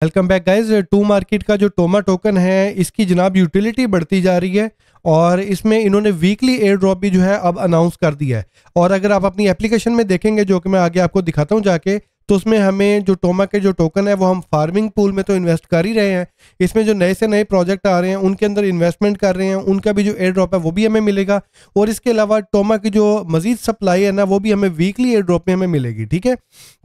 Welcome back guys. To market का जो टोमा token है इसकी जनाब यूटिलिटी बढ़ती जा रही है और इसमें इन्होंने वीकली एयर ड्रॉप भी जो है अब अनाउंस कर दिया है। और अगर आप अपनी एप्लीकेशन में देखेंगे जो कि मैं आगे आपको दिखाता हूं जाके, तो उसमें हमें जो टोमा के जो टोकन है वो हम फार्मिंग पूल में तो इन्वेस्ट कर ही रहे हैं। इसमें जो नए से नए प्रोजेक्ट आ रहे हैं उनके अंदर इन्वेस्टमेंट कर रहे हैं, उनका भी जो एयर ड्रॉप है वो भी हमें मिलेगा। और इसके अलावा टोमा की जो मजीद सप्लाई है ना वो भी हमें वीकली एयर ड्रॉप में हमें मिलेगी। ठीक है,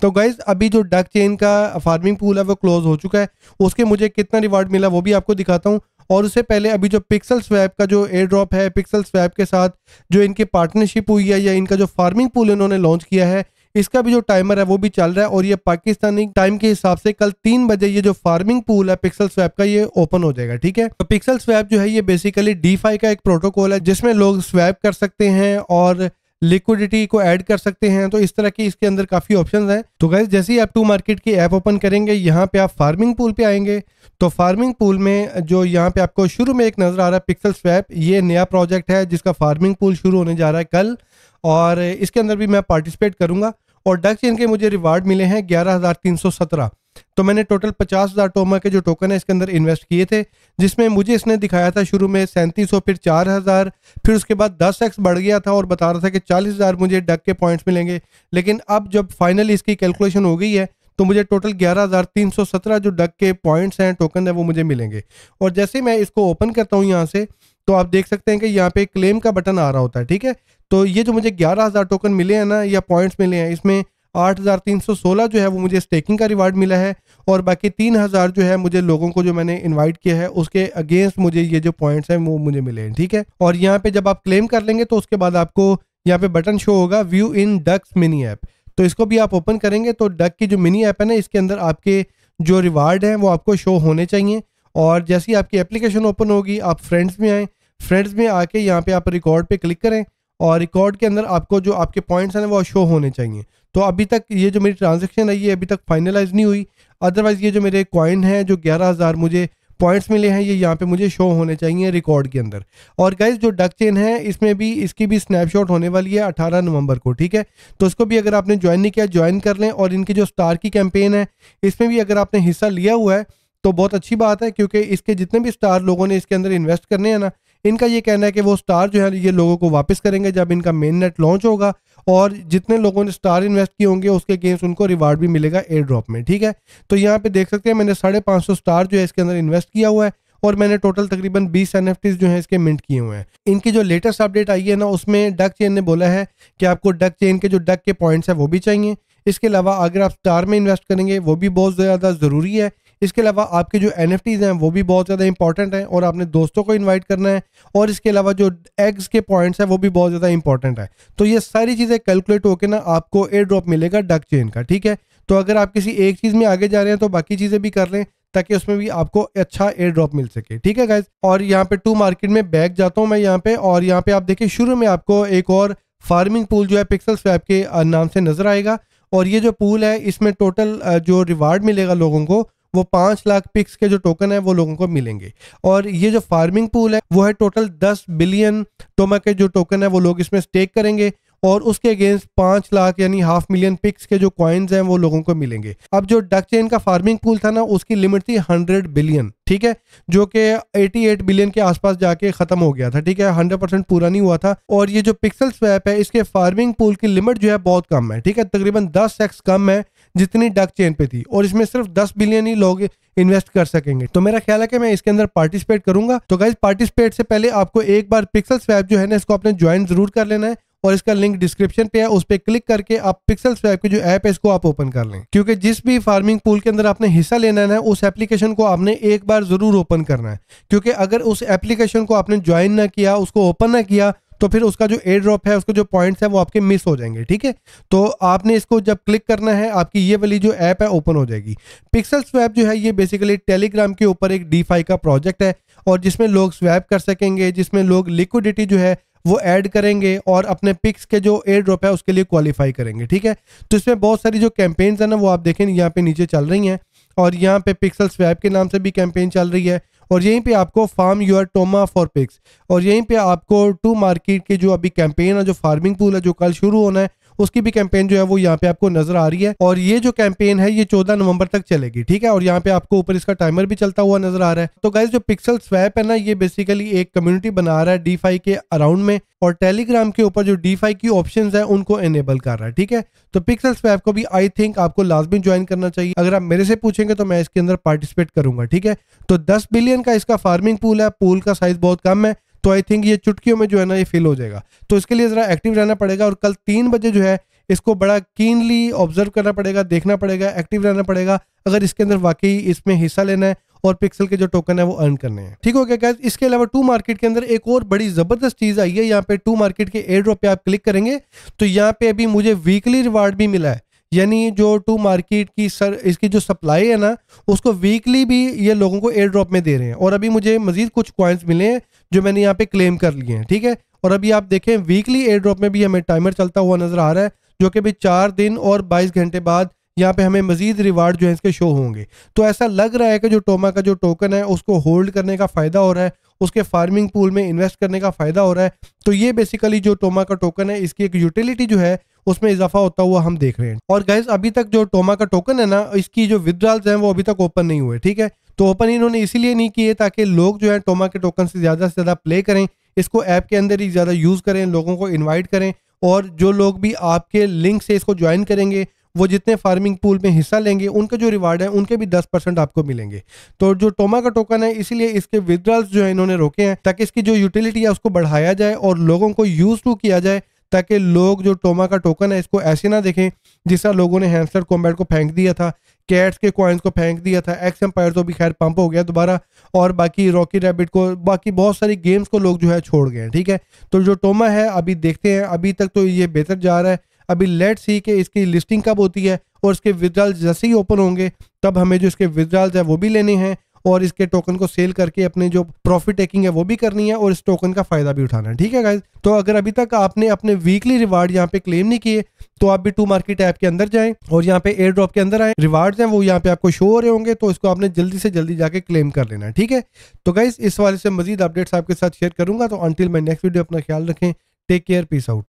तो गाइज अभी जो डक चेन का फार्मिंग पूल है वो क्लोज हो चुका है। उसके मुझे कितना रिवार्ड मिला वो भी आपको दिखाता हूँ। और उससे पहले अभी जो पिक्सल स्वैप का जो एयर ड्रॉप है, पिक्सल स्वैप के साथ जो इनकी पार्टनरशिप हुई है या इनका जो फार्मिंग पूल इन्होंने लॉन्च किया है, इसका भी जो टाइमर है वो भी चल रहा है। और ये पाकिस्तानी टाइम के हिसाब से कल 3 बजे ये जो फार्मिंग पूल है पिक्सल स्वैप का ये ओपन हो जाएगा। ठीक है, तो पिक्सल स्वैप जो है ये बेसिकली डीफाई का एक प्रोटोकॉल है जिसमें लोग स्वैप कर सकते हैं और लिक्विडिटी को ऐड कर सकते हैं। तो इस तरह की इसके अंदर काफी ऑप्शंस हैं। तो गाइस जैसे ही आप टू मार्केट की ऐप ओपन करेंगे, यहाँ पे आप फार्मिंग पूल पे आएंगे तो फार्मिंग पूल में जो यहाँ पे आपको शुरू में एक नजर आ रहा है पिक्सल स्वैप, ये नया प्रोजेक्ट है जिसका फार्मिंग पूल शुरू होने जा रहा है कल, और इसके अंदर भी मैं पार्टिसिपेट करूंगा। और डक चेन के मुझे रिवार्ड मिले हैं 11,317। तो मैंने टोटल 50,000 टोमा के जो टोकन है इसके अंदर इन्वेस्ट किए थे, जिसमें मुझे इसने दिखाया था शुरू में 3700, फिर 4,000, फिर उसके बाद 10x बढ़ गया था और बता रहा था कि 40,000 मुझे डक के पॉइंट्स मिलेंगे। लेकिन अब जब फाइनली इसकी कैलकुलेशन हो गई है तो मुझे टोटल 11,317 जो डक के पॉइंट्स हैं, टोकन है, वो मुझे मिलेंगे। और जैसे मैं इसको ओपन करता हूँ यहाँ से, तो आप देख सकते हैं कि यहाँ पे क्लेम का बटन आ रहा होता है। ठीक है, तो ये जो मुझे 11,000 टोकन मिले हैं ना या पॉइंट्स मिले हैं, इसमें 8,316 जो है वो मुझे स्टेकिंग का रिवार्ड मिला है और बाकी 3,000 जो है मुझे लोगों को जो मैंने इनवाइट किया है उसके अगेंस्ट मुझे ये जो पॉइंट्स हैं वो मुझे मिले हैं। ठीक है, और यहाँ पे जब आप क्लेम कर लेंगे तो उसके बाद आपको यहाँ पे बटन शो होगा view in ducks mini app. तो इसको भी आप ओपन करेंगे तो डक की जो मिनी ऐप है ना, इसके अंदर आपके जो रिवार्ड हैं वो आपको शो होने चाहिए। और जैसे ही आपकी एप्लीकेशन ओपन होगी आप फ्रेंड्स में आए, फ्रेंड्स में आके यहाँ पे आप रिकॉर्ड पे क्लिक करें और रिकॉर्ड के अंदर आपको जो आपके पॉइंट्स हैं वो शो होने चाहिए। तो अभी तक ये जो मेरी ट्रांजैक्शन है ये अभी तक फाइनलाइज नहीं हुई, अदरवाइज ये जो मेरे कॉइन है जो 11,000 मुझे पॉइंट्स मिले हैं ये यहाँ पे मुझे शो होने चाहिए रिकॉर्ड के अंदर। और गाइज जो डक चेन है इसमें भी इसकी भी स्नैपशॉट होने वाली है 18 नवंबर को। ठीक है, तो इसको भी अगर आपने ज्वाइन नहीं किया ज्वाइन कर लें। और इनकी जो स्टार की कैंपेन है इसमें भी अगर आपने हिस्सा लिया हुआ है तो बहुत अच्छी बात है, क्योंकि इसके जितने भी स्टार लोगों ने इसके अंदर इन्वेस्ट करने हैं ना, इनका ये कहना है कि वो स्टार जो है ये लोगों को वापस करेंगे जब इनका मेन नेट लॉन्च होगा। और जितने लोगों ने स्टार इन्वेस्ट किए होंगे उसके अगेंस्ट उनको रिवार्ड भी मिलेगा एयर ड्रॉप में। ठीक है, तो यहाँ पे देख सकते हैं मैंने 550 स्टार जो है इसके अंदर इन्वेस्ट किया हुआ है और मैंने टोटल तकरीबन 20 NFTs जो है इसके मिंट किए हुए हैं। इनकी जो लेटेस्ट अपडेट आई है ना उसमें डक चेन ने बोला है कि आपको डक चेन के जो डक के पॉइंट्स है वो भी चाहिए। इसके अलावा अगर आप स्टार में इन्वेस्ट करेंगे वो भी बहुत ज़्यादा ज़रूरी है। इसके अलावा आपके जो NFTs हैं वो भी बहुत ज़्यादा इंपॉर्टेंट हैं और आपने दोस्तों को इनवाइट करना है। और इसके अलावा जो एग्स के पॉइंट्स हैं वो भी बहुत ज़्यादा इंपॉर्टेंट है। तो ये सारी चीज़ें कैलकुलेट होकर ना आपको एयर ड्रॉप मिलेगा डक चेन का। ठीक है, तो अगर आप किसी एक चीज़ में आगे जा रहे हैं तो बाकी चीज़ें भी कर लें ताकि उसमें भी आपको अच्छा एयर ड्रॉप मिल सके। ठीक है गाइज, और यहाँ पे टू मार्केट में बैक जाता हूँ मैं यहाँ पे, और यहाँ पे आप देखिए शुरू में आपको एक और फार्मिंग पूल जो है पिक्सल स्वैप के नाम से नजर आएगा। और ये जो पूल है इसमें टोटल जो रिवार्ड मिलेगा लोगों को वो 5 लाख पिक्स के जो टोकन है वो लोगों को मिलेंगे। और ये जो फार्मिंग पूल है वो है टोटल 10 बिलियन टोमा के जो टोकन है वो लोग इसमें स्टेक करेंगे और उसके अगेंस्ट 5 लाख यानी 500,000 पिक्स के जो कॉइन्स हैं वो लोगों को मिलेंगे। अब जो डक चेन का फार्मिंग पूल था ना उसकी लिमिट थी 100 बिलियन। ठीक है, जो कि 88 बिलियन के आसपास जाके खत्म हो गया था। ठीक है, 100% पूरा नहीं हुआ था। और ये जो पिक्सल स्वैप है इसके फार्मिंग पूल की लिमिट जो है बहुत कम है। ठीक है, तकरीबन 10x कम है जितनी डक चेन पे थी और इसमें सिर्फ 10 बिलियन ही लोग इन्वेस्ट कर सकेंगे। तो मेरा ख्याल है कि मैं इसके अंदर पार्टिसिपेट करूंगा। तो गाइज पार्टिसिपेट से पहले आपको एक बार पिक्सल स्वैप जो है ना इसको आपने ज्वाइन जरूर कर लेना है और इसका लिंक डिस्क्रिप्शन पे है, उस पर क्लिक करके आप पिक्सल स्वैप की जो ऐप है इसको आप ओपन कर लें। क्योंकि जिस भी फार्मिंग पूल के अंदर आपने हिस्सा लेना है ना उस एप्लीकेशन को आपने एक बार जरूर ओपन करना है, क्योंकि अगर उस एप्लीकेशन को आपने ज्वाइन ना किया, उसको ओपन ना किया, तो फिर उसका जो एयर ड्रॉप है उसके जो पॉइंट्स है वो आपके मिस हो जाएंगे। ठीक है, तो आपने इसको जब क्लिक करना है आपकी ये वाली जो ऐप है ओपन हो जाएगी। पिक्सल स्वैप जो है ये बेसिकली टेलीग्राम के ऊपर एक डीफाई का प्रोजेक्ट है और जिसमें लोग स्वैप कर सकेंगे, जिसमें लोग लिक्विडिटी जो है वो ऐड करेंगे और अपने पिक्स के जो एयर ड्रॉप है उसके लिए क्वालिफाई करेंगे। ठीक है, तो इसमें बहुत सारी जो कैंपेन्स है ना वो आप देखें यहाँ पे नीचे चल रही हैं और यहाँ पे पिक्सल स्वैप के नाम से भी कैंपेन चल रही है और यहीं पे आपको फार्म योर टोमा फॉर पिक्स और यहीं पे आपको टू मार्केट की जो अभी कैंपेन है जो फार्मिंग पूल है जो कल शुरू होना है उसकी भी कैंपेन जो है वो यहाँ पे आपको नजर आ रही है। और ये जो कैंपेन है ये 14 नवंबर तक चलेगी, ठीक है। और यहाँ पे आपको ऊपर इसका टाइमर भी चलता हुआ नजर आ रहा है। तो गाइस जो पिक्सल स्वैप है ना, ये बेसिकली एक कम्युनिटी बना रहा है डीफाई के अराउंड में, और टेलीग्राम के ऊपर जो डीफाई की ऑप्शंस है उनको एनेबल कर रहा है, ठीक है। तो पिक्सल स्वैप को भी आई थिंक आपको लाजमी ज्वाइन करना चाहिए। अगर आप मेरे से पूछेंगे तो मैं इसके अंदर पार्टिसिपेट करूंगा, ठीक है। तो 10 बिलियन का इसका फार्मिंग पूल है, पूल का साइज बहुत कम है, तो आई थिंक ये चुटकियों में जो है ना ये फिल हो जाएगा। तो इसके लिए जरा एक्टिव रहना पड़ेगा, और कल 3 बजे जो है इसको बड़ा कीनली ऑब्जर्व करना पड़ेगा, देखना पड़ेगा, एक्टिव रहना पड़ेगा, अगर इसके अंदर वाकई इसमें हिस्सा लेना है और पिक्सल के जो टोकन है वो अर्न करने हैं, ठीक हो गया गाइस। इसके अलावा टू मार्केट के अंदर एक और बड़ी जबरदस्त चीज आई है। यहाँ पे टू मार्केट के एयर ड्रॉप पे आप क्लिक करेंगे तो यहाँ पे अभी मुझे वीकली रिवार्ड भी मिला है, यानी जो टू मार्केट की इसकी जो सप्लाई है ना उसको वीकली भी ये लोगों को एयर ड्रॉप में दे रहे हैं। और अभी मुझे मजीद कुछ कॉइन्स मिले हैं जो मैंने यहाँ पे क्लेम कर लिए हैं, ठीक है। और अभी आप देखें वीकली एयर ड्रॉप में भी हमें टाइमर चलता हुआ नजर आ रहा है, जो कि भी 4 दिन और 22 घंटे बाद यहाँ पे हमें मजीद रिवार्ड जो है इसके शो होंगे। तो ऐसा लग रहा है कि जो टोमा का जो टोकन है उसको होल्ड करने का फायदा हो रहा है, उसके फार्मिंग पूल में इन्वेस्ट करने का फायदा हो रहा है। तो ये बेसिकली जो टोमा का टोकन है इसकी एक यूटिलिटी जो है उसमें इजाफा होता हुआ हम देख रहे हैं। और गाइस अभी तक जो टोमा का टोकन है ना इसकी जो विड्रॉल्स हैं वो अभी तक ओपन नहीं हुए, ठीक है। तो ओपन इन्होंने इसीलिए नहीं किए ताकि लोग जो है टोमा के टोकन से ज्यादा प्ले करें, इसको ऐप के अंदर ही ज्यादा यूज करें, लोगों को इन्वाइट करें, और जो लोग भी आपके लिंक से इसको ज्वाइन करेंगे वो जितने फार्मिंग पूल में हिस्सा लेंगे उनका जो रिवार्ड है उनके भी 10% आपको मिलेंगे। तो जो टोमा का टोकन है इसीलिए इसके विड्रॉल्स जो है इन्होंने रोके हैं ताकि इसकी जो यूटिलिटी है उसको बढ़ाया जाए और लोगों को यूज टू किया जाए, ताकि लोग जो टोमा का टोकन है इसको ऐसे ना देखें जिस तरह लोगों ने हैमस्टर कॉम्बैट को फेंक दिया था, कैट्स के कॉइन्स को फेंक दिया था, एक्स एम्पायर तो भी खैर पंप हो गया दोबारा, और बाकी रॉकी रैबिट को, बाकी बहुत सारी गेम्स को लोग जो है छोड़ गए हैं, ठीक है। तो जो टोमा है अभी देखते हैं, अभी तक तो ये बेहतर जा रहा है। अभी लेट्स सी कि इसकी लिस्टिंग कब होती है और इसके विड्रॉल्स जैसे ही ओपन होंगे तब हमें जो इसके विड्रॉल्स है वो भी लेने हैं और इसके टोकन को सेल करके अपने जो प्रॉफिट टेकिंग है वो भी करनी है और इस टोकन का फायदा भी उठाना है, ठीक है गाइस। तो अगर अभी तक आपने अपने वीकली रिवार्ड यहाँ पे क्लेम नहीं किए तो आप भी टू मार्केट ऐप के अंदर जाएं और यहाँ पे एयर ड्रॉप के अंदर आए, रिवार्ड्स हैं वो यहाँ पे आपको शो हो रहे होंगे, तो इसको आपने जल्दी से जल्दी जाके क्लेम कर लेना है, ठीक है। तो गाइस इस वाले से मजीद अपडेट्स आपके साथ शेयर करूंगा। तो अंटिल माय नेक्स्ट वीडियो अपना ख्याल रखें, टेक केयर, पीस आउट।